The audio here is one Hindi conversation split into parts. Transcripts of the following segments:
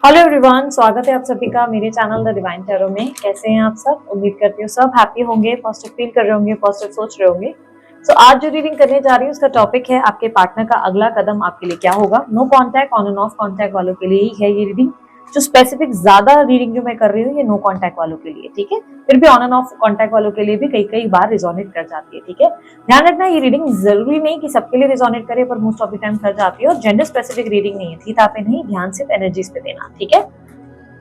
हेलो एवरीवन, स्वागत है आप सभी का मेरे चैनल द डिवाइन टैरो में। कैसे हैं आप सब? उम्मीद करती हूँ सब हैप्पी होंगे, पॉजिटिव फील कर रहे होंगे, पॉजिटिव सोच रहे होंगे। आज जो रीडिंग करने जा रही हूँ उसका टॉपिक है आपके पार्टनर का अगला कदम आपके लिए क्या होगा। No contact, on and off contact वालों के लिए ही है ये रीडिंग। जो स्पेसिफिक ज्यादा रीडिंग जो मैं कर रही हूँ ये नो कॉन्टैक्ट वालों के लिए, ठीक है। फिर भी ऑन एंड ऑफ कॉन्टैक्ट वालों के लिए भी कई कई बार रिजोनेट कर जाती है, ठीक है। ध्यान रखना, ये रीडिंग जरूरी नहीं कि सबके लिए रिजोनेट करे, पर मोस्ट ऑफ द टाइम कर जाती है। और जेंडर स्पेसिफिक रीडिंग नहीं है, थीटा पे नहीं, ध्यान सिर्फ एनर्जीज पे देना, ठीक है।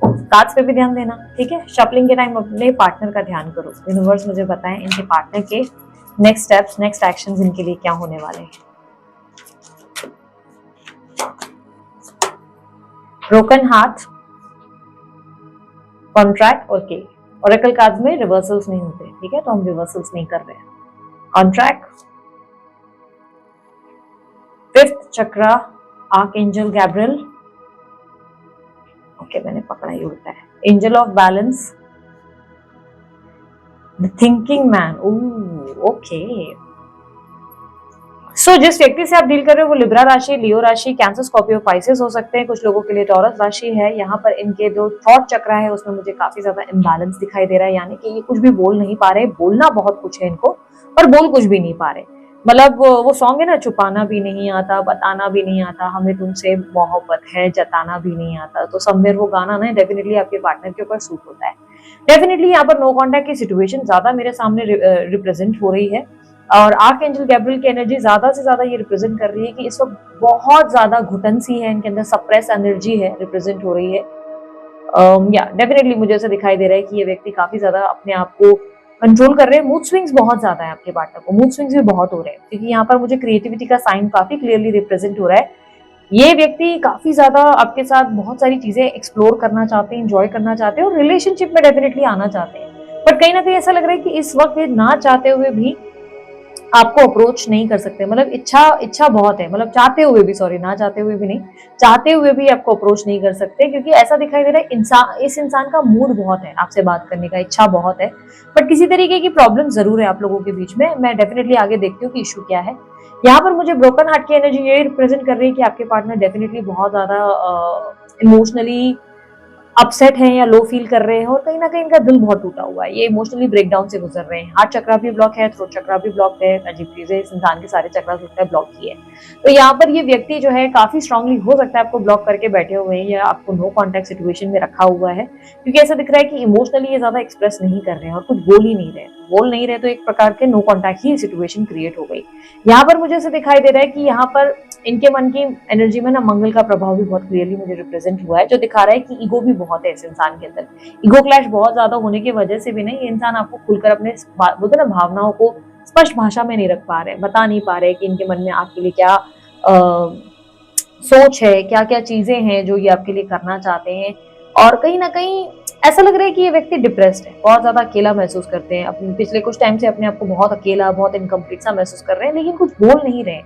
कार्ड्स पे भी ध्यान देना, ठीक है। शफलिंग के टाइम अपने पार्टनर का ध्यान करो। यूनिवर्स मुझे बताएं इनके पार्टनर के नेक्स्ट स्टेप्स, नेक्स्ट एक्शंस इनके लिए क्या होने वाले हैं। ब्रोकन हार्ट, कॉन्ट्रैक्ट और के। ओरेकल कार्ड्स में रिवर्सल्स नहीं होते, ठीक है, तो हम रिवर्सल्स नहीं कर रहे हैं। कॉन्ट्रैक्ट, फिफ्थ चक्रा, आर्कएंजल गैब्रियल। ओके, मैंने पकड़ा ही उल्टा है। Angel of balance, the thinking man. Okay. जिस व्यक्ति से आप डील कर रहे हो वो लिब्रा राशि, लियो राशि, कैंसर, स्कॉर्पियो, पाइसेस हो सकते हैं। कुछ लोगों के लिए टॉरस राशि है। यहाँ पर इनके जो थॉट चक्र है उसमें मुझे काफी ज्यादा इम्बैलेंस दिखाई दे रहा है, यानी कि ये कुछ भी बोल नहीं पा रहे। बोलना बहुत कुछ है इनको, पर बोल कुछ भी नहीं पा रहे। मतलब वो सॉन्ग है ना, छुपाना भी नहीं आता, बताना भी नहीं आता, हमें तुमसे मोहब्बत है, जताना भी नहीं आता। तो समवेयर वो गाना ना डेफिनेटली आपके पार्टनर के ऊपर सूट होता है। डेफिनेटली यहाँ पर नो कॉन्टैक्ट की सिचुएशन ज्यादा मेरे सामने रिप्रेजेंट हो रही है। और आर्क एंजल गैब्रियल की एनर्जी ज्यादा से ज्यादा ये रिप्रेजेंट कर रही है कि इस वक्त बहुत ज्यादा घुटन सी है इनके अंदर, सप्रेस एनर्जी है, रिप्रेजेंट हो रही है। या डेफिनेटली मुझे ऐसा दिखाई दे रहा है कि ये व्यक्ति काफी ज्यादा अपने आप को कंट्रोल कर रहे हैं। मूड स्विंग्स बहुत ज्यादा है आपके पार्टनर को, मूड स्विंग्स भी बहुत हो रहे हैं, क्योंकि यहाँ पर मुझे क्रिएटिविटी का साइन काफी क्लियरली रिप्रेजेंट हो रहा है। ये व्यक्ति काफी ज्यादा आपके साथ बहुत सारी चीजें एक्सप्लोर करना चाहते हैं, इंजॉय करना चाहते हैं और रिलेशनशिप में डेफिनेटली आना चाहते हैं। बट कहीं ना कहीं ऐसा लग रहा है कि इस वक्त ये ना चाहते हुए भी आपको अप्रोच नहीं कर सकते। मतलब इच्छा बहुत है, मतलब चाहते हुए भी, सॉरी, ना चाहते हुए भी नहीं, चाहते हुए भी आपको अप्रोच नहीं कर सकते, क्योंकि ऐसा दिखाई दे रहा है इस इंसान का मूड बहुत है आपसे बात करने का, इच्छा बहुत है। बट किसी तरीके की प्रॉब्लम जरूर है आप लोगों के बीच में। मैं डेफिनेटली आगे देखती हूँ कि इशू क्या है। यहाँ पर मुझे ब्रोकन हार्ट की एनर्जी ये रिप्रेजेंट कर रही है कि आपके पार्टनर डेफिनेटली बहुत ज्यादा इमोशनली अपसेट हैं या लो फील कर रहे हैं, और कहीं ना कहीं इनका दिल बहुत टूटा हुआ है। ये इमोशनली ब्रेकडाउन से गुजर रहे हैं। हार्ट चक्रा भी ब्लॉक है, थ्रोट चक्रा भी ब्लॉक है। अजीब चीज है, इस इंसान के सारे चक्रा लगता है ब्लॉक ही है। तो यहाँ पर ये व्यक्ति जो है काफी स्ट्रांगली हो सकता है आपको ब्लॉक करके बैठे हुए हैं, या आपको नो कॉन्टैक्ट सिचुएशन में रखा हुआ है, क्योंकि ऐसा दिख रहा है कि इमोशनली ये ज्यादा एक्सप्रेस नहीं कर रहे हैं और कुछ बोल नहीं रहे तो एक प्रकार के नो कॉन्टैक्ट ही सिचुएशन क्रिएट हो गई। यहाँ पर मुझे ऐसा दिखाई दे रहा है कि यहाँ पर इनके मन की एनर्जी में ना मंगल का प्रभाव भी बहुत क्लियरली मुझे रिप्रेजेंट हुआ है, जो दिखा रहा है कि ईगो भी बहुत है इस इंसान के अंदर। ईगो क्लैश बहुत ज्यादा होने की वजह से भी नहीं, ये इंसान आपको खुलकर अपने बोलते ना भावनाओं को स्पष्ट भाषा में नहीं रख पा रहे, बता नहीं पा रहे कि इनके मन में आपके लिए क्या सोच है, क्या क्या चीजें हैं जो ये आपके लिए करना चाहते हैं। और कहीं ना कहीं ऐसा लग रहा है कि ये व्यक्ति डिप्रेस्ड है, बहुत ज्यादा अकेला महसूस करते हैं। अपने पिछले कुछ टाइम से अपने आप को बहुत अकेला, बहुत इनकम्प्लीट सा महसूस कर रहे हैं, लेकिन कुछ बोल नहीं रहे,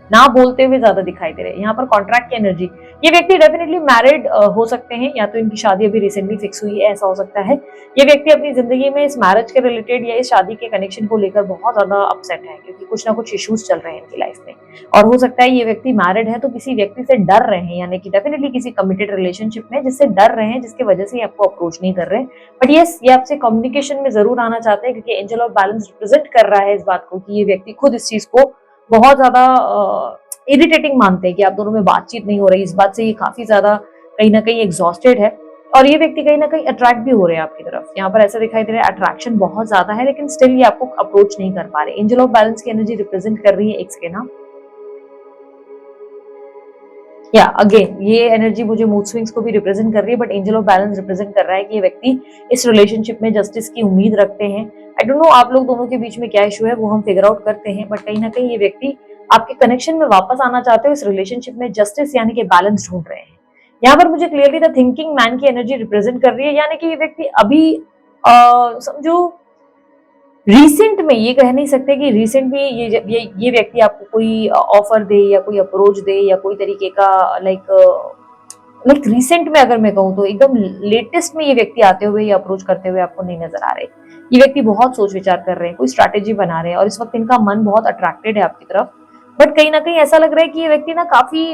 ना बोलते हुए ज्यादा दिखाई दे रहे हैं। यहाँ पर कॉन्ट्रैक्ट की एनर्जी, ये व्यक्ति डेफिनेटली मैरिड हो सकते हैं, या तो इनकी शादी अभी रिसेंटली फिक्स हुई है, ऐसा हो सकता है। ये व्यक्ति अपनी जिंदगी में इस मैरिज के रिलेटेड या इस शादी के कनेक्शन को लेकर बहुत ज्यादा अपसेट है, क्योंकि कुछ ना कुछ इश्यूज चल रहे हैं इनकी लाइफ में। और हो सकता है ये व्यक्ति मैरिड है तो किसी व्यक्ति से डर रहे हैं, यानी कि डेफिनेटली किसी कमिटेड रिलेशनशिप में जिससे डर रहे हैं, जिसकी वजह से आपको अप्रोच नहीं कर रहे। बट यस, ये आपसे कम्युनिकेशन में जरूर आना चाहते हैं, क्योंकि एंजल ऑफ बैलेंस रिप्रेजेंट कर रहा है इस बात को कि ये व्यक्ति खुद इस चीज को बहुत ज्यादा इरिटेटिंग मानते हैं कि आप दोनों में बातचीत नहीं हो रही। इस बात से ये काफी ज्यादा कहीं ना कहीं एग्जॉस्टेड है, और ये व्यक्ति कहीं ना कहीं अट्रैक्ट भी हो रहे हैं आपकी तरफ। यहाँ पर ऐसा दिखाई दे रहा है अट्रैक्शन बहुत ज्यादा है, लेकिन स्टिल ये आपको अप्रोच नहीं कर पा रहे। एंजल ऑफ बैलेंस की एनर्जी रिप्रेजेंट कर रही है एक्स के नाम। या अगेन ये एनर्जी मुझे मूड स्विंग्स को भी रिप्रेजेंट कर रही है, but angel of balance represent कर रहा है कि ये व्यक्ति इस रिलेशनशिप में जस्टिस की उम्मीद रखते हैं। आई डोंट नो आप लोग दोनों के बीच में क्या इशू है, वो हम फिगर आउट करते हैं, बट कहीं ना कहीं ये व्यक्ति आपके कनेक्शन में वापस आना चाहते हो, इस रिलेशनशिप में जस्टिस यानी कि बैलेंस ढूंढ रहे हैं। यहाँ पर मुझे क्लियरली द थिंकिंग मैन की एनर्जी रिप्रेजेंट कर रही है, यानी कि ये व्यक्ति अभी समझो रिसेंट में, ये कह नहीं सकते कि रिसेंट में ये व्यक्ति आपको कोई ऑफर दे या कोई अप्रोच दे या कोई तरीके का लाइक रिसेंट में अगर मैं कहूँ तो एकदम लेटेस्ट में ये व्यक्ति आते हुए या अप्रोच करते हुए आपको नहीं नजर आ रहे। ये व्यक्ति बहुत सोच विचार कर रहे हैं, कोई स्ट्रैटेजी बना रहे हैं, और इस वक्त इनका मन बहुत अट्रैक्टेड है आपकी तरफ। बट कहीं ना कहीं ऐसा लग रहा है कि ये व्यक्ति ना काफी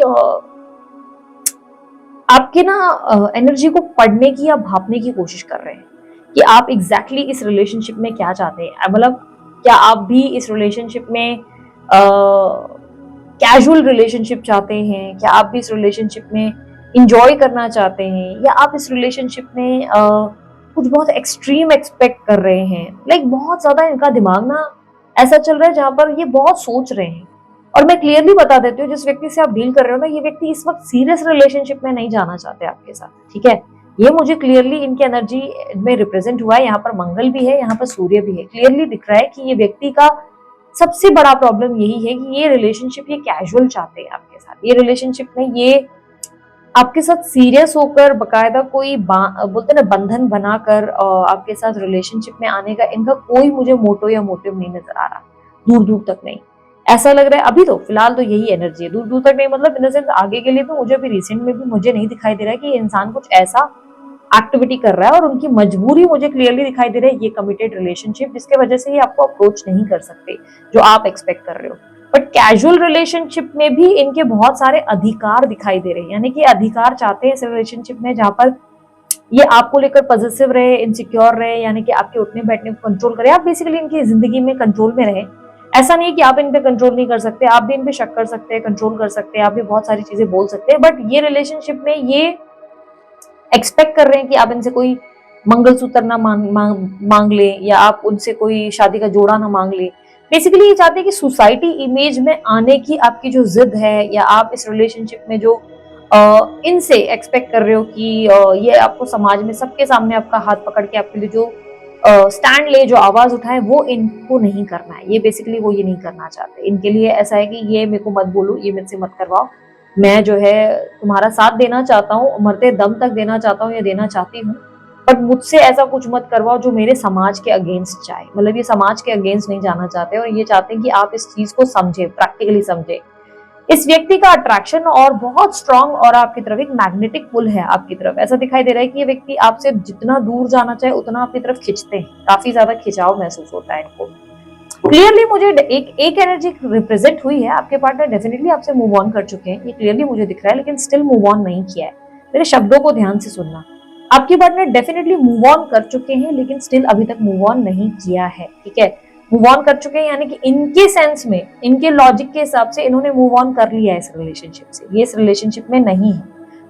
आपके ना एनर्जी को पढ़ने की या भापने की कोशिश कर रहे हैं कि आप एग्जैक्टली इस रिलेशनशिप में क्या चाहते हैं। मतलब क्या आप भी इस रिलेशनशिप में कैजुअल रिलेशनशिप चाहते हैं, क्या आप भी इस रिलेशनशिप में इंजॉय करना चाहते हैं, या आप इस रिलेशनशिप में कुछ बहुत एक्सट्रीम एक्सपेक्ट कर रहे हैं। लाइक बहुत ज्यादा इनका दिमाग ना ऐसा चल रहा है जहां पर ये बहुत सोच रहे हैं। और मैं क्लियरली बता देती हूँ, जिस व्यक्ति से आप डील कर रहे हो ना, ये व्यक्ति इस वक्त सीरियस रिलेशनशिप में नहीं जाना चाहते आपके साथ, ठीक है। ये मुझे क्लियरली इनकी एनर्जी में रिप्रेजेंट हुआ है। यहाँ पर मंगल भी है, यहाँ पर सूर्य भी है। क्लियरली दिख रहा है कि ये व्यक्ति का सबसे बड़ा प्रॉब्लम यही है कि ये रिलेशनशिप ये कैजुअल चाहते हैं आपके साथ। ये रिलेशनशिप में ये आपके साथ सीरियस होकर बकायदा कोई बोलते ना बंधन बनाकर आपके साथ रिलेशनशिप में आने का इनका कोई मुझे मोटो या मोटिव नहीं नजर आ रहा, दूर दूर तक नहीं। ऐसा लग रहा है अभी तो फिलहाल तो यही एनर्जी है, दूर दूर तक नहीं मतलब इन द सेंस आगे के लिए भी मुझे भी रिसेंट में भी मुझे नहीं दिखाई दे रहा है कि ये इंसान कुछ ऐसा एक्टिविटी कर रहा है। और उनकी मजबूरी मुझे क्लियरली दिखाई दे रहा है, ये कमिटेड रिलेशनशिप जिसके वजह से ये आपको अप्रोच नहीं कर सकते जो आप एक्सपेक्ट कर रहे हो। बट कैजुअल रिलेशनशिप में भी इनके बहुत सारे अधिकार दिखाई दे रहे हैं, यानी कि अधिकार चाहते हैं इस रिलेशनशिप में जहां पर ये आपको लेकर पॉजिटिव रहे, इनसिक्योर रहे, यानी कि आपके उठने बैठने को कंट्रोल करे। आप बेसिकली इनकी जिंदगी में कंट्रोल में रहे। ऐसा नहीं है कि आप इन पे कंट्रोल नहीं कर सकते, आप भी इन पे शक कर सकते हैं, कंट्रोल कर सकते हैं, आप भी बहुत सारी चीजें बोल सकते हैं। बट ये रिलेशनशिप में ये एक्सपेक्ट कर रहे हैं कि आप इनसे कोई मंगलसूत्र ना मांग ले, या आप उनसे कोई शादी का जोड़ा ना मांग ले। बेसिकली ये चाहते हैं कि सोसाइटी इमेज में आने की आपकी जो जिद है, या आप इस रिलेशनशिप में जो इनसे एक्सपेक्ट कर रहे हो कि ये आपको समाज में सबके सामने आपका हाथ पकड़ के आपके लिए जो स्टैंड ले, जो आवाज उठाए, वो इनको नहीं करना है। ये बेसिकली वो ये नहीं करना चाहते। इनके लिए ऐसा है कि ये मेरे को मत बोलो, ये मेरे से मत करवाओ, मैं जो है तुम्हारा साथ देना चाहता हूँ, मरते दम तक देना चाहता हूँ या देना चाहती हूँ, बट मुझसे ऐसा कुछ मत करवाओ जो मेरे समाज के अगेंस्ट जाए। मतलब ये समाज के अगेंस्ट नहीं जाना चाहते और ये चाहते हैं कि आप इस चीज को समझे, प्रैक्टिकली समझे। इस व्यक्ति का अट्रैक्शन और बहुत स्ट्रांग और आपकी तरफ एक मैग्नेटिक पुल है आपकी तरफ। ऐसा दिखाई दे रहा है कि ये व्यक्ति आपसे जितना दूर जाना चाहे उतना आपकी तरफ खींचते हैं, काफी ज्यादा खिंचाव महसूस होता है इनको। क्लियरली मुझे एक एनर्जी रिप्रेजेंट हुई है, आपके पार्टनर डेफिनेटली आपसे मूव ऑन कर चुके हैं, ये क्लियरली मुझे दिख रहा है, लेकिन स्टिल मूव ऑन नहीं किया है। मेरे शब्दों को ध्यान से सुनना, आपके पार्टनर डेफिनेटली मूव ऑन कर चुके हैं, लेकिन स्टिल अभी तक मूव ऑन नहीं किया है, ठीक है। मूव ऑन कर चुके हैं यानी कि इनके सेंस में, इनके लॉजिक के हिसाब से इन्होंने मूव ऑन कर लिया है इस रिलेशनशिप से, ये इस रिलेशनशिप में नहीं है।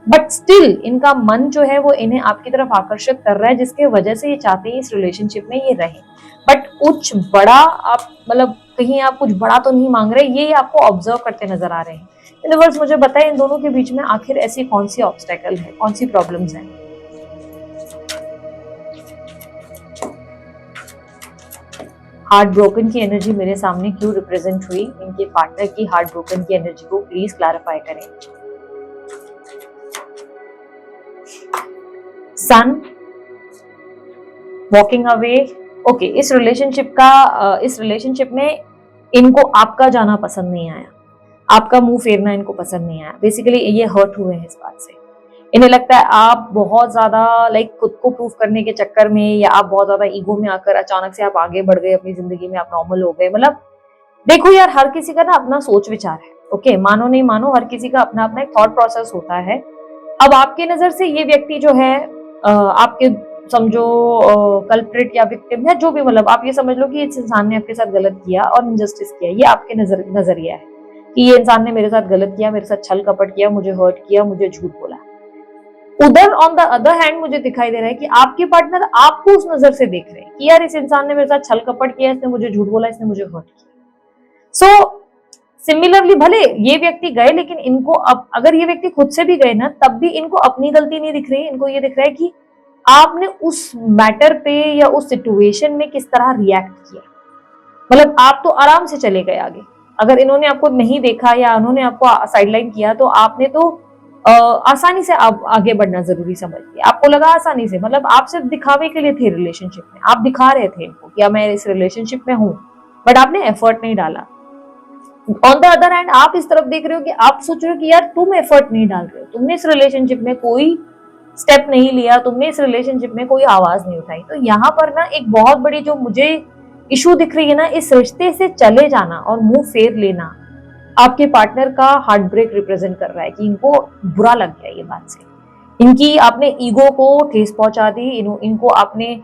बट स्टिल इनका मन जो है वो इन्हें आपकी तरफ आकर्षित कर रहा है, जिसके वजह से ये चाहते हैं इस रिलेशनशिप में ये रहे। बट कुछ बड़ा आप मतलब कहीं आप कुछ बड़ा तो नहीं मांग रहे, ये आपको ऑब्जर्व करते नजर आ रहे हैं। इन वर्ड्स मुझे बताएं, इन दोनों के बीच में आखिर ऐसी कौन सी ऑब्स्टेकल है, कौन सी प्रॉब्लम्स हैं। हार्ट ब्रोकन की एनर्जी मेरे सामने क्यों रिप्रेजेंट हुई, इनके पार्टनर की हार्ट ब्रोकन की एनर्जी को प्लीज क्लैरिफाई करें। सन वॉकिंग अवे, ओके। इस रिलेशनशिप में इनको आपका जाना पसंद नहीं आया, आपका मुंह फेरना इनको पसंद नहीं आया। बेसिकली ये हर्ट हुए हैं इस बात से। इन्हें लगता है आप बहुत ज्यादा लाइक खुद को प्रूफ करने के चक्कर में, या आप बहुत ज्यादा ईगो में आकर अचानक से आप आगे बढ़ गए अपनी जिंदगी में, आप नॉर्मल हो गए। मतलब देखो यार, हर किसी का ना अपना सोच विचार है, ओके, मानो नहीं मानो, हर किसी का अपना अपना एक थॉट प्रोसेस होता है। अब आपके नजर से ये व्यक्ति जो है आपके समझो कल्प्रिट या विक्टिम है, जो भी, मतलब आप ये समझ लो कि इस इंसान ने आपके साथ गलत किया और इनजस्टिस किया, ये आपके नजरिया है कि ये इंसान ने मेरे साथ गलत किया, मेरे साथ छल कपट किया, मुझे हर्ट किया, मुझे झूठ बोला। उधर ऑन द अदर हैंड मुझे दिखाई दे रहा है कि आपके पार्टनर आपको उस नजर से देख रहे हैं कि यार इस इंसान ने मेरे साथ छल कपट किया, इसने मुझे झूठ बोला, इसने मुझे हर्ट किया। सो सिमिलरली भले ये व्यक्ति गए, लेकिन इनको अब अगर ये व्यक्ति खुद से भी गए ना, तब भी इनको अपनी गलती नहीं दिख रही है। इनको ये दिख रहा है कि आपने उस मैटर पे या उस सिचुएशन में किस तरह रिएक्ट किया। मतलब आप तो आराम से चले गए आगे, अगर इन्होंने आपको नहीं देखा या उन्होंने आपको साइडलाइन किया तो आपने तो आसानी से आप आगे बढ़ना जरूरी समझ लिया। आपको लगा आसानी से, मतलब आप सिर्फ दिखावे के लिए थे रिलेशनशिप में, आप दिखा रहे थे इनको कि मैं इस रिलेशनशिप में हूं, बट आपने एफर्ट नहीं डाला। ऑन द अदर हैंड आप इस तरफ देख रहे हो कि आप सोच रहे हो कि यार तुम एफर्ट नहीं डाल रहे हो, तुमने इस रिलेशनशिप में कोई स्टेप नहीं लिया, तुमने इस रिलेशनशिप में कोई आवाज नहीं उठाई। तो यहाँ पर ना एक बहुत बड़ी जो मुझे इशू दिख रही है ना, इस रिश्ते से चले जाना और मुंह फेर लेना आपके पार्टनर का हार्ट ब्रेक रिप्रेजेंट कर रहा है कि इनको बुरा लग गया ये बात से। इनकी आपने ईगो को ठेस पहुंचा दी, इनको आपने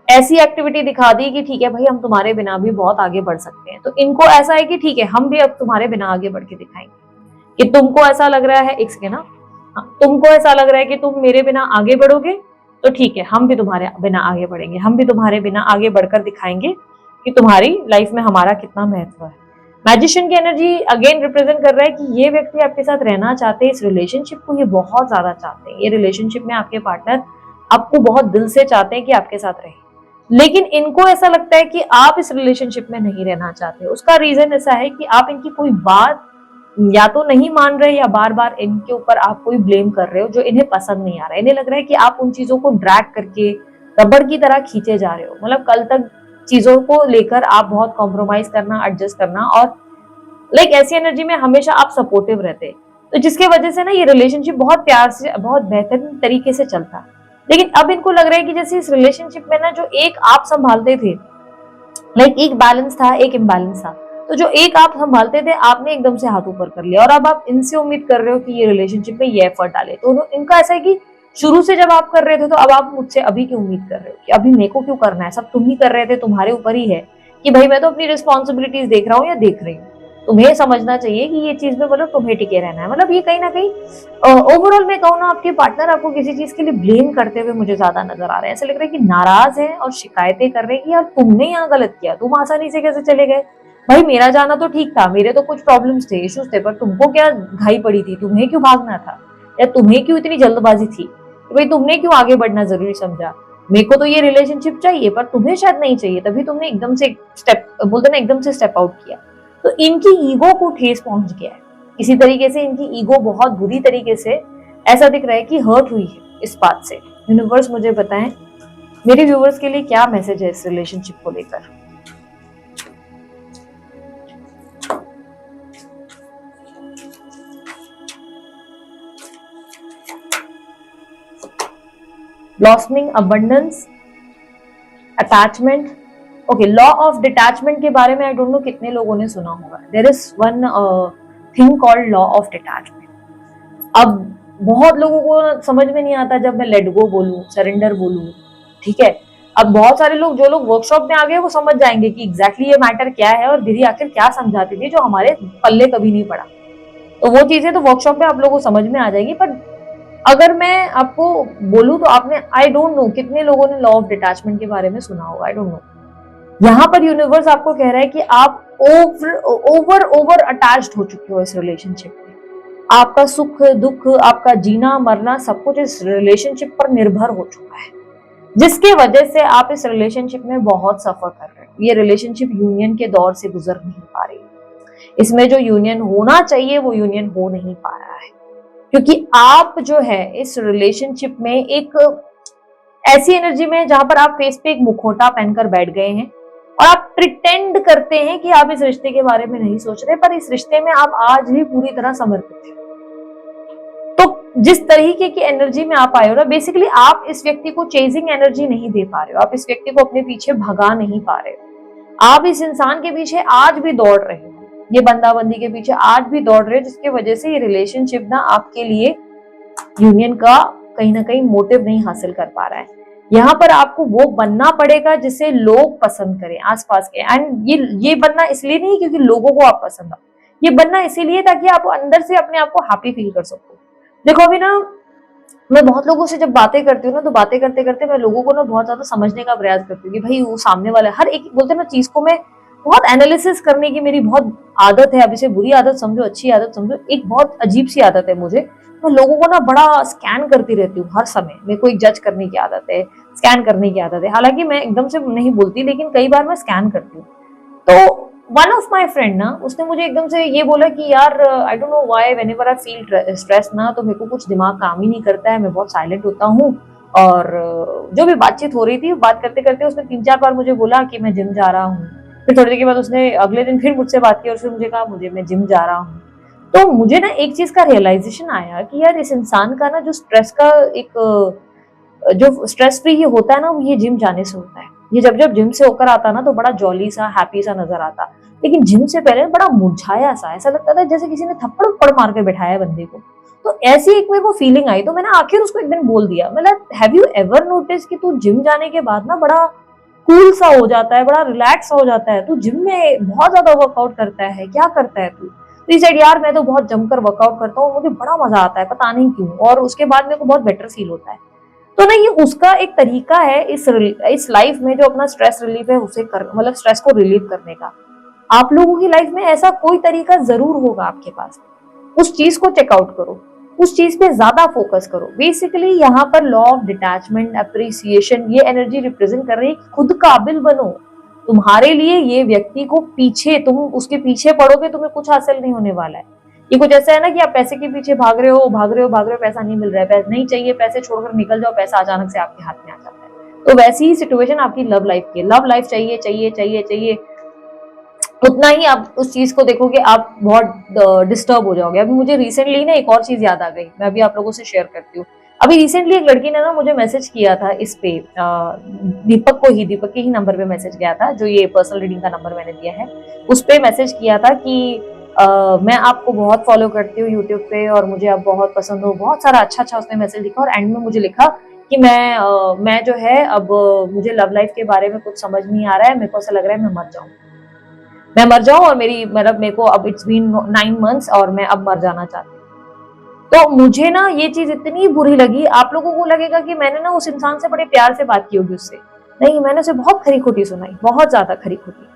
ऐसी एक्टिविटी दिखा दी कि ठीक है भाई हम तुम्हारे बिना भी बहुत आगे बढ़ सकते हैं। तो इनको ऐसा है कि ठीक है हम भी अब तुम्हारे बिना आगे बढ़ के दिखाएंगे। कि तुमको ऐसा लग रहा है, एक सेकेंड ना, तुमको ऐसा लग रहा है कि तुम मेरे बिना आगे बढ़ोगे, तो ठीक है हम भी तुम्हारे बिना आगे बढ़ेंगे, हम भी तुम्हारे बिना आगे बढ़कर दिखाएंगे कि तुम्हारी लाइफ में हमारा कितना महत्व है। मैजिशियन की एनर्जी अगेन रिप्रेजेंट कर रहा है कि ये व्यक्ति आपके साथ रहना चाहते हैं, इस रिलेशनशिप को ये बहुत ज्यादा चाहते हैं। ये रिलेशनशिप में आपके पार्टनर आपको बहुत दिल से चाहते हैं कि आपके साथ रहे, लेकिन इनको ऐसा लगता है कि आप इस रिलेशनशिप में नहीं रहना चाहते। उसका रीजन ऐसा है कि आप इनकी कोई बात या तो नहीं मान रहे, या बार बार इनके ऊपर आप कोई ब्लेम कर रहे हो जो इन्हें पसंद नहीं आ रहा है। इन्हें लग रहा है कि आप उन चीजों को ड्रैग करके रबड़ की तरह खींचे जा रहे हो। मतलब कल तक चीजों को लेकर आप बहुत कॉम्प्रोमाइज करना, एडजस्ट करना, और लाइक ऐसी एनर्जी में हमेशा आप सपोर्टिव रहते, तो जिसके वजह से ना ये रिलेशनशिप बहुत प्यार से, बहुत बेहतरीन तरीके से चलता। लेकिन अब इनको लग रहा है कि जैसे इस रिलेशनशिप में ना जो एक आप संभालते थे, लाइक एक बैलेंस था, एक इम्बैलेंस था, तो जो एक आप संभालते थे आपने एकदम से हाथ ऊपर कर लिया, और अब आप इनसे उम्मीद कर रहे हो कि ये रिलेशनशिप में ये एफर्ट डाले। तो इनका ऐसा है कि शुरू से जब आप कर रहे थे तो अब आप मुझसे अभी क्यों उम्मीद कर रहे हो कि अभी मेरे को क्यों करना है, सब तुम ही कर रहे थे, तुम्हारे ऊपर ही है कि भाई मैं तो अपनी रिस्पॉन्सिबिलिटीज देख रहा हूँ या देख रही हूँ, तुम्हें समझना चाहिए कि ये चीज में मतलब तुम्हें टिके रहना है। मतलब ये कहीं ना कहीं ओवरऑल मैं कहूँ ना, आपके पार्टनर आपको किसी चीज के लिए ब्लेम करते हुए मुझे ज्यादा नजर आ रहे हैं। ऐसा लग रहा है कि नाराज है और शिकायतें कर रहे हैं कि यार तुमने यहाँ गलत किया, तुम आसानी से कैसे चले गए, भाई मेरा जाना तो ठीक था, मेरे तो कुछ प्रॉब्लम्स थे, इश्यूज थे, पर तुमको क्या घाई पड़ी थी, तुम्हें क्यों भागना था, या तुम्हें क्यों इतनी जल्दबाजी थी, भाई तुमने क्यों आगे बढ़ना जरूरी समझा। मेरे को तो ये रिलेशनशिप चाहिए पर तुम्हें शायद नहीं चाहिए, तभी तुमने एकदम से स्टेप, बोलते ना, एकदम से स्टेप आउट किया। तो इनकी ईगो को ठेस पहुंच गया है इसी तरीके से। इनकी ईगो बहुत बुरी तरीके से ऐसा दिख रहा है कि हर्ट हुई है इस बात से। यूनिवर्स मुझे बताएं मेरे व्यूवर्स के लिए क्या मैसेज है इस रिलेशनशिप को लेकर। Blossoming, abundance, attachment. Okay, law of detachment के बारे में आई डोंट नो कितने लोगों ने सुना होगा। There is one thing called law of detachment. अब बहुत लोगों को समझ में नहीं आता जब मैं लेट गो बोलूं, सरेंडर बोलूं, ठीक है। अब बहुत सारे लोग, जो लोग वर्कशॉप में आ गए, वो समझ जाएंगे कि एग्जैक्टली ये मैटर क्या है और दीदी आखिर क्या समझाती थी जो हमारे पल्ले कभी नहीं पड़ा। तो वो चीजें तो वर्कशॉप में आप लोगों को समझ में आ जाएगी। पर अगर मैं आपको बोलूं तो आपने, आई डोंट नो कितने लोगों ने लॉ ऑफ डिटैचमेंट के बारे में सुना होगा, आई डोंट नो। यहाँ पर यूनिवर्स आपको कह रहा है कि आप ओवर अटैच्ड हो चुके हो इस रिलेशनशिप में। आपका सुख दुख, आपका जीना मरना, सब कुछ इस रिलेशनशिप पर निर्भर हो चुका है, जिसके वजह से आप इस रिलेशनशिप में बहुत सफर कर रहे हो। ये रिलेशनशिप यूनियन के दौर से गुजर नहीं पा रही। इसमें जो यूनियन होना चाहिए वो यूनियन हो नहीं पा रहा है, क्योंकि आप जो है इस रिलेशनशिप में एक ऐसी एनर्जी में जहां पर आप फेस पे एक मुखौटा पहनकर बैठ गए हैं और आप प्रिटेंड करते हैं कि आप इस रिश्ते के बारे में नहीं सोच रहे, पर इस रिश्ते में आप आज भी पूरी तरह समर्पित हैं। तो जिस तरीके की एनर्जी में आप आए हो ना, बेसिकली आप इस व्यक्ति को चेजिंग एनर्जी नहीं दे पा रहे हो, आप इस व्यक्ति को अपने पीछे भगा नहीं पा रहे हो। आप इस इंसान के पीछे आज भी दौड़ रहे हो, ये बंदाबंदी के पीछे आज भी दौड़ रहे हो, जिसकी वजह से ये रिलेशनशिप ना आपके लिए यूनियन का कहीं ना कहीं मोटिव नहीं हासिल कर पा रहा है। यहाँ पर आपको वो बनना पड़ेगा जिसे लोग पसंद करें आसपास के। एंड ये बनना इसलिए नहीं क्योंकि लोगों को आप पसंद हो, ये बनना इसीलिए ताकि आप अंदर से अपने आप को हैप्पी फील कर सको। देखो अभी ना, मैं बहुत लोगों से जब बातें करती हूँ ना, तो बातें करते करते मैं लोगों को ना बहुत ज्यादा समझने का प्रयास करती हूँ कि भाई वो सामने वाला, हर एक बोलते हैं ना चीज को मैं बहुत एनालिसिस करने की मेरी बहुत आदत है। अब इसे बुरी आदत समझो, अच्छी आदत समझो, एक बहुत अजीब सी आदत है मुझे। मैं लोगों को ना बड़ा स्कैन करती रहती हूँ हर समय। मेरे को एक जज करने की आदत है, स्कैन करने की आदत है। हालांकि मैं एकदम से नहीं बोलती, लेकिन कई बार मैं स्कैन करती हूँ। तो वन ऑफ माई फ्रेंड ना, उसने मुझे एकदम से ये बोला कि यार I don't know why whenever I feel stress ना, तो मेरे को कुछ दिमाग काम ही नहीं करता है, मैं बहुत साइलेंट होता हूँ। और जो भी बातचीत हो रही थी, बात करते करते उसने 3-4 बार मुझे बोला कि मैं जिम जा रहा हूँ। फिर थोड़ी देर के बाद उसने अगले दिन फिर मुझसे बात की और फिर मुझे कहा मैं जिम जा रहा हूँ। तो मुझे ना एक चीज का रियलाइजेशन आया कि यार इस इंसान का ना जो स्ट्रेस का एक जो स्ट्रेस फ्री ये होता है ना, वो ये जिम जाने से होता है। ये जब जब जिम से होकर आता ना तो बड़ा जॉली सा हैप्पी सा नजर आता, लेकिन जिम से पहले बड़ा मुरझाया सा, ऐसा लगता था जैसे किसी ने थप्पड़ थप्पड़ मार के बैठाया है बंदे को। तो ऐसी एक मेरे को फीलिंग आई, तो मैंने आखिर उसको एक दिन बोल दिया, मतलब हैव यू एवर नोटिस कि तू जिम जाने के बाद ना बड़ा कूल सा हो जाता है, बड़ा रिलैक्स हो जाता है, तू जिम में बहुत ज्यादा वर्कआउट करता है, क्या करता है तू? तो ही सेड यार मैं तो बहुत जमकर वर्कआउट करता हूँ, मुझे बड़ा मजा आता है, पता नहीं क्यों, और उसके बाद मेरे को बहुत बेटर फील होता है। तो ना ये उसका एक तरीका है इस लाइफ में जो अपना स्ट्रेस रिलीफ है उसे कर, मतलब स्ट्रेस को रिलीव करने का। आप लोगों की लाइफ में ऐसा कोई तरीका जरूर होगा आपके पास, उस चीज को चेकआउट करो, उस चीज पे ज्यादा फोकस करो। बेसिकली यहाँ पर लॉ ऑफ डिटैचमेंट, अप्रिसिएशन, ये एनर्जी रिप्रेजेंट कर रही है कि खुद काबिल बनो। तुम्हारे लिए ये व्यक्ति को पीछे, तुम उसके पीछे पड़ोगे तुम्हें कुछ हासिल नहीं होने वाला है। ये कुछ ऐसा है ना कि आप पैसे के पीछे भाग रहे हो भाग रहे हो भाग रहे हो, पैसा नहीं मिल रहा है, पैसा नहीं चाहिए, पैसे छोड़कर निकल जाओ, पैसा अचानक से आपके हाथ में आ जाता है। तो वैसी ही सिचुएशन आपकी लव लाइफ की, लव लाइफ चाहिए चाहिए चाहिए चाहिए, उतना ही आप उस चीज को देखोगे आप बहुत डिस्टर्ब हो जाओगे। अभी मुझे रिसेंटली ना एक और चीज याद आ गई, मैं अभी आप लोगों से शेयर करती हूँ। अभी रिसेंटली एक लड़की ने ना मुझे मैसेज किया था इस पे, दीपक के ही नंबर पे मैसेज गया था, जो ये पर्सनल रीडिंग का नंबर मैंने दिया है, उस पे मैसेज किया था कि मैं आपको बहुत फॉलो करती हूँ यूट्यूब पे और मुझे आप बहुत पसंद हो, बहुत सारा अच्छा अच्छा उसने मैसेज लिखा, और एंड में मुझे लिखा कि मैं जो है अब मुझे लव लाइफ के बारे में कुछ समझ नहीं आ रहा है, मेरे को ऐसा लग रहा है मैं मर जाऊं और मेरे को अब इट्स बीन 9 मंथ्स और मैं अब मर जाना चाहती हूँ। तो मुझे ना ये चीज इतनी बुरी लगी। आप लोगों को लगेगा कि मैंने ना उस इंसान से बड़े प्यार से बात की होगी उससे, नहीं, मैंने उसे बहुत खरी खोटी सुनाई, बहुत ज्यादा खरी खोटी,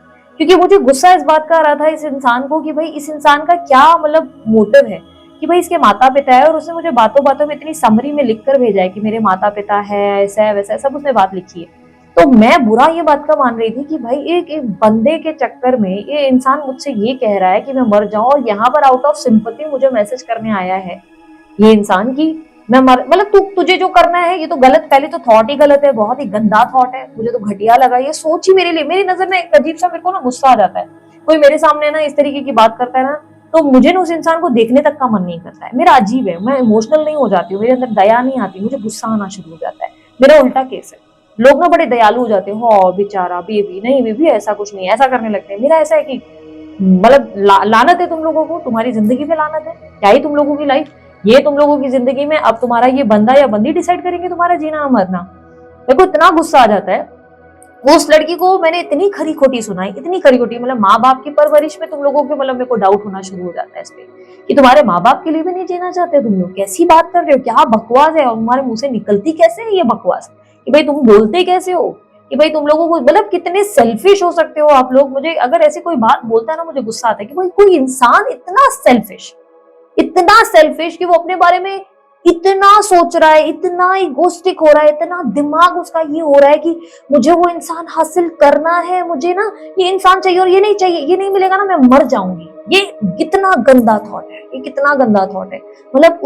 क्योंकि मुझे गुस्सा इस बात का आ रहा था इस इंसान को कि भाई इस इंसान का क्या मतलब मोटिव है, कि भाई इसके माता पिता है और उसने मुझे बातों बातों में इतनी समरी में लिख कर भेजा है कि मेरे माता पिता है, ऐसा है वैसा है, सब उसने बात लिखी है। तो मैं बुरा ये बात का मान रही थी कि भाई एक बंदे के चक्कर में ये इंसान मुझसे ये कह रहा है कि मैं मर जाऊं, और यहाँ पर आउट ऑफ सिंपैथी मुझे मैसेज करने आया है ये इंसान की मैं मर, मतलब तुझे जो करना है ये तो गलत, पहले तो थॉट ही गलत है, बहुत ही गंदा थॉट है, मुझे तो घटिया लगा ये सोच ही। मेरे लिए, मेरी नजर में एक अजीब सा, मेरे को ना गुस्सा आ जाता है, कोई मेरे सामने ना इस तरीके की बात करता है ना, तो मुझे ना उस इंसान को देखने तक का मन नहीं करता है, मेरा अजीब है, मैं इमोशनल नहीं हो जाती हूँ, मेरे अंदर दया नहीं आती, मुझे गुस्सा आना शुरू हो जाता है। मेरा उल्टा केस है, लोग ना बड़े दयालु हो जाते हैं, हो बेचारा बेबी, नहीं बेबी ऐसा कुछ नहीं, ऐसा करने लगते हैं। मेरा ऐसा है कि मतलब लानत है तुम लोगों को, तुम्हारी जिंदगी में लानत है, क्या ही तुम लोगों की लाइफ, ये तुम लोगों की जिंदगी में अब तुम्हारा ये बंदा या बंदी डिसाइड करेंगे तुम्हारा जीना मरना। मेरे को इतना गुस्सा आ जाता है। उस लड़की को मैंने इतनी खरी खोटी सुनाई, इतनी खरी खोटी, मतलब माँ बाप की परवरिश में तुम लोगों के, मतलब मेरे को डाउट होना शुरू हो जाता है इस पे कि तुम्हारे माँ बाप के लिए भी नहीं जीना चाहते तुम लोग, कैसी बात कर रहे हो, क्या बकवास है, और तुम्हारे मुंह से निकलती कैसे है ये बकवास, कि भाई तुम बोलते कैसे हो, कि भाई तुम लोगों को, मतलब कितने सेल्फिश हो सकते हो आप लोग। मुझे अगर ऐसी कोई बात बोलता है ना मुझे गुस्सा आता है कि भाई कोई इंसान इतना सेल्फिश कि वो अपने बारे में इतना सोच रहा है, इतना इगोस्टिक हो रहा है, इतना दिमाग उसका ये हो रहा है कि मुझे वो इंसान हासिल करना है, मुझे ना ये इंसान चाहिए और ये नहीं चाहिए, ये नहीं मिलेगा ना मैं मर जाऊंगी। ये कितना गंदा थॉट है, ये कितना गंदा थॉट है। मतलब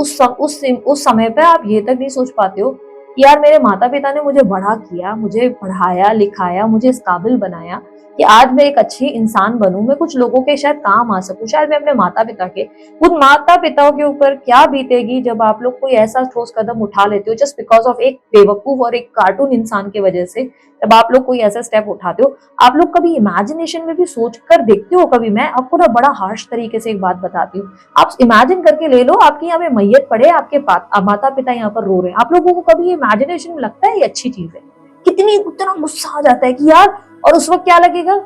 उस समय पे आप ये तक नहीं सोच पाते हो कि यार मेरे माता पिता ने मुझे बड़ा किया, मुझे पढ़ाया लिखाया, मुझे इस काबिल बनाया कि आज मैं एक अच्छी इंसान बनूं, मैं कुछ लोगों के शायद काम आ सकूं, शायद मैं अपने माता पिता के, उन माता पिताओं के ऊपर क्या बीतेगी जब आप लोग कोई ऐसा ठोस कदम उठा लेते हो जस्ट बिकॉज ऑफ एक बेवकूफ और एक कार्टून इंसान की वजह से। जब आप लोग कोई ऐसा स्टेप उठाते हो, आप लोग कभी इमेजिनेशन में भी सोच कर देखते हो? कभी, मैं आपको ना बड़ा हार्श तरीके से एक बात बताती हूँ, आप इमेजिन करके ले लो, आपके यहाँ पे मैयत पड़े, आपके माता पिता यहाँ पर रो रहे हैं, आप लोगों को कभी इमेजिनेशन में लगता है ये अच्छी चीज है? कितनी, उतना गुस्सा आ जाता है कि यार, और उस वक्त क्या लगेगा,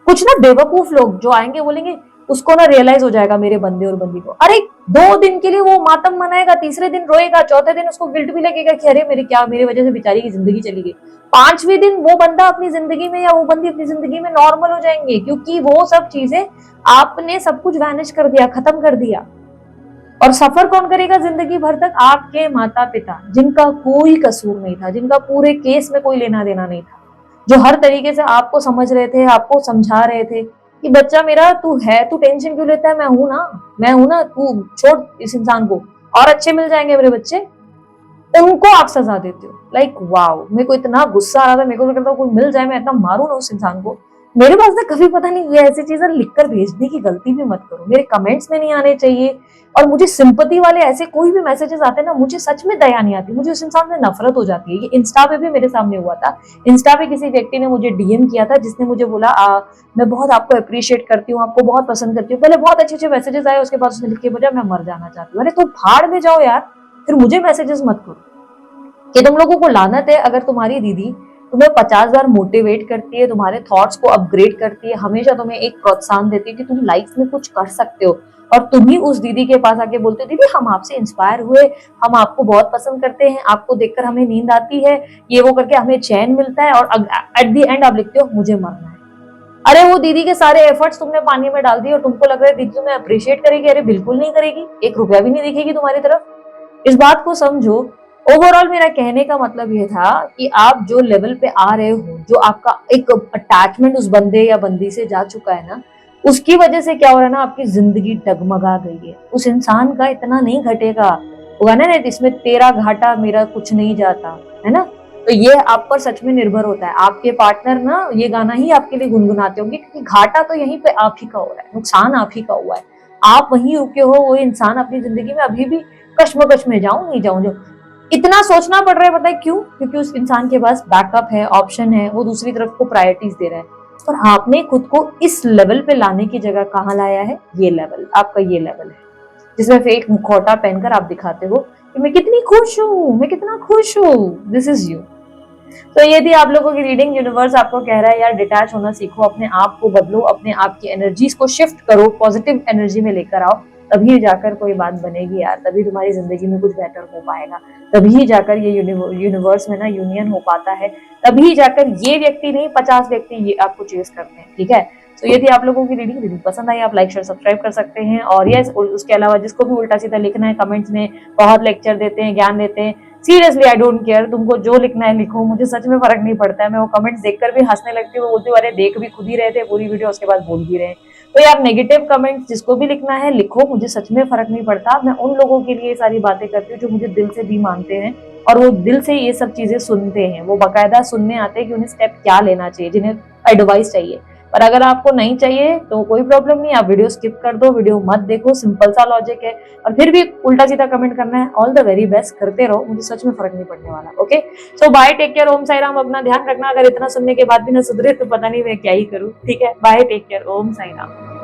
कुछ ना बेवकूफ लोग जो आएंगे बोलेंगे उसको ना रियलाइज हो जाएगा मेरे बंदे और बंदी को, अरे 2 दिन के लिए वो मातम मनाएगा, तीसरे दिन रोएगा, चौथे दिन उसको गिल्ट भी लगेगा कि अरे मेरे वजह से बेचारी की जिंदगी चली गई। 5वें दिन वो बंदा अपनी जिंदगी में या वो बंदी अपनी जिंदगी में नॉर्मल हो जाएंगे, क्योंकि वो सब चीजें आपने सब कुछ वैनिश कर दिया, खत्म कर दिया। और सफर कौन करेगा जिंदगी भर तक? आपके माता पिता, जिनका कोई कसूर नहीं था, जिनका पूरे केस में कोई लेना देना नहीं था, जो हर तरीके से आपको समझ रहे थे, आपको समझा रहे थे कि बच्चा मेरा तू है, तू टेंशन क्यों लेता है, मैं हूं ना, तू छोड़ इस इंसान को, और अच्छे मिल जाएंगे मेरे बच्चे। उनको आप सजा देते हो। लाइक वाओ, मेरे को इतना गुस्सा आ रहा था, मेरे को लग रहा था कोई मिल जाए मैं इतना मारू ना उस इंसान को। मेरे पास ना कभी पता नहीं ये ऐसी चीजें लिखकर भेजने की गलती भी मत करो, मेरे कमेंट्स में नहीं आने चाहिए। और मुझे सिंपैथी वाले ऐसे कोई भी मैसेजेस आते हैं ना, मुझे सच में दया नहीं आती, मुझे उस इंसान से नफरत हो जाती है। ये इंस्टा पे भी मेरे सामने हुआ था। इंस्टा पे किसी व्यक्ति ने मुझे डीएम किया था, जिसने मुझे बोला मैं बहुत आपको अप्रिशिएट करती हूँ, आपको बहुत पसंद करती हूँ। पहले बहुत अच्छे अच्छे मैसेजेस आए, उसके बाद उसने लिख के बोला मैं मर जाना चाहती हूँ। अरे तो भाड़ में जाओ यार, फिर मुझे मैसेजेस मत करो। कि तुम लोगों को लानत है अगर तुम्हारी दीदी तुम्हें 50 बार मोटिवेट करती है, तुम्हारे थॉट्स को अपग्रेड करती है, हमेशा तुम्हें एक प्रोत्साहन देती है कि तुम लाइफ में कुछ कर सकते हो, और तुम ही उस दीदी के पास आके बोलते हो दीदी हम आपसे इंस्पायर हुए, हम आपको बहुत पसंद करते हैं, आपको देखकर हमें नींद आती है, ये वो करके हमें चैन मिलता है, और एट द एंड आप लिखते हो मुझे मरना है। अरे वो दीदी के सारे एफर्ट्स तुमने पानी में डाल दिए और तुमको लग रहा है दीदी तुम्हें अप्रिशिएट करेगी। अरे बिल्कुल नहीं करेगी, 1 रुपया भी नहीं दिखेगी तुम्हारी तरफ। इस बात को समझो। ओवरऑल मेरा कहने का मतलब ये था कि आप जो लेवल पे आ रहे हो, जो आपका एक अटैचमेंट उस बंदे या बंदी से जा चुका है ना, उसकी वजह से क्या हो रहा है ना, आपकी जिंदगी डगमगा गई है। उस इंसान का इतना नहीं घटेगा, होगा ना, इसमें तेरा घाटा मेरा कुछ नहीं जाता, है ना। तो ये आप पर सच में निर्भर होता है। आपके पार्टनर ना ये गाना ही आपके लिए गुनगुनाते होंगे, क्योंकि घाटा तो यहीं पे आप ही का हो रहा है, नुकसान आप ही का हुआ है। आप वहीं रुके हो, वो इंसान अपनी जिंदगी में अभी भी कश्मकश में, जाऊं नहीं जाऊं, जो इतना सोचना पड़ रहा है, पता है क्यों? क्योंकि उस इंसान के पास बैकअप है, ऑप्शन है, वो दूसरी तरफ को प्रायोरिटीज दे रहा है। और आपने खुद को इस लेवल पे लाने की जगह कहाँ लाया है? ये लेवल, आपका ये लेवल है जिसमें फेक मुखौटा पहनकर आप दिखाते हो कि मैं कितनी खुश हूँ, मैं कितना खुश हूँ। This is you. तो ये थी आप लोगों की रीडिंग। यूनिवर्स आपको कह रहा है यार डिटैच होना सीखो, अपने आप को बदलो, अपने आप की एनर्जीज को शिफ्ट करो, पॉजिटिव एनर्जी में लेकर आओ, तभी जाकर कोई बात बनेगी यार, तभी तुम्हारी जिंदगी में कुछ बेटर हो पाएगा, तभी जाकर ये यूनिवर्स में ना यूनियन हो पाता है, तभी जाकर ये व्यक्ति नहीं 50 व्यक्ति ये आपको चेस करते हैं, ठीक है। तो ये थी आप लोगों की रीडिंग पसंद आई आप लाइक शेयर सब्सक्राइब कर सकते हैं। और ये उसके अलावा जिसको भी उल्टा सीधा लिखना है कमेंट्स में, बहुत लेक्चर देते हैं, ज्ञान देते हैं, सीरियसली आई डोंट केयर, तुमको जो लिखना है लिखो, मुझे सच में फर्क नहीं पड़ता है। मैं वो कमेंट्स देखकर भी हंसने लगती हूँ, बोलती हूँ अरे देख भी खुद ही रहे थे पूरी वीडियो, उसके बाद बोल भी रहे हैं। तो यार नेगेटिव कमेंट्स जिसको भी लिखना है लिखो, मुझे सच में फर्क नहीं पड़ता। मैं उन लोगों के लिए सारी बातें करती हूँ जो मुझे दिल से भी मानते हैं, और वो दिल से ये सब चीजें सुनते हैं, वो बाकायदा सुनने आते हैं कि उन्हें स्टेप क्या लेना चाहिए, जिन्हें एडवाइस चाहिए। पर अगर आपको नहीं चाहिए तो कोई प्रॉब्लम नहीं, आप वीडियो स्किप कर दो, वीडियो मत देखो, सिंपल सा लॉजिक है। और फिर भी उल्टा सीधा कमेंट करना है, ऑल द वेरी बेस्ट, करते रहो, मुझे सच में फर्क नहीं पड़ने वाला। ओके, सो बाय, टेक केयर, ओम साई राम। अपना ध्यान रखना, अगर इतना सुनने के बाद भी ना सुधरे तो पता नहीं मैं क्या ही करूँ, ठीक है। बाय, टेक केयर, ओम साई राम।